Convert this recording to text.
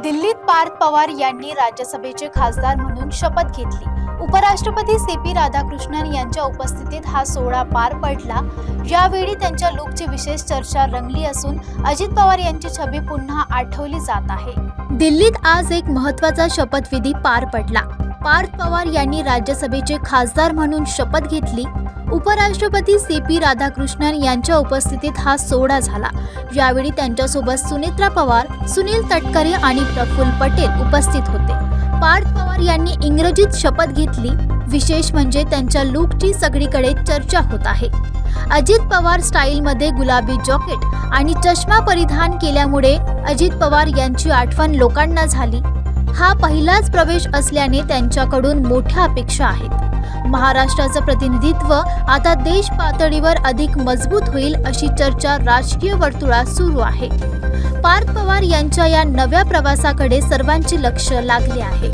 दिल्लीत पार्थ पवार यांनी राज्यसभेचे खासदार म्हणून शपथ घेतली। उपराष्ट्रपती सी.पी. राधाकृष्णन यांच्या उपस्थितीत हा सोहळा पार पडला। यावेळी त्यांच्या लुकची विशेष चर्चा रंगली असून अजित पवार यांची छबी पुन्हा आठवली जात आहे। दिल्लीत आज एक महत्त्वाचा शपथविधी पार पडला। पार्थ पवार यांनी राज्यसभेचे खासदार म्हणून शपथ घेतली। उपराष्ट्रपती सी.पी. राधाकृष्णन यांच्या उपस्थितीत हा सोहळा झाला। यावेळी त्यांच्यासोबत सुनेत्रा पवार, सुनील तटकरे आणि प्रफुल्ल पटेल उपस्थित होते। पार्थ पवार यांनी इंग्रजीत शपथ घेतली। विशेष म्हणजे त्यांच्या लुकची सगळीकडे चर्चा होत आहे। अजित पवार स्टाईलमध्ये गुलाबी जॅकेट आणि चष्मा परिधान केल्यामुळे अजित पवार यांची आठवण लोकांना झाली। हा पहिलाच प्रवेश असल्याने त्यांच्याकडून मोठ्या अपेक्षा आहेत। महाराष्ट्राचं प्रतिनिधित्व आता देश पातळीवर अधिक मजबूत होईल अशी चर्चा राजकीय वर्तुळात सुरू आहे। पार्थ पवार यांच्या या नव्या प्रवासाकडे सर्वांचे लक्ष लागले आहे।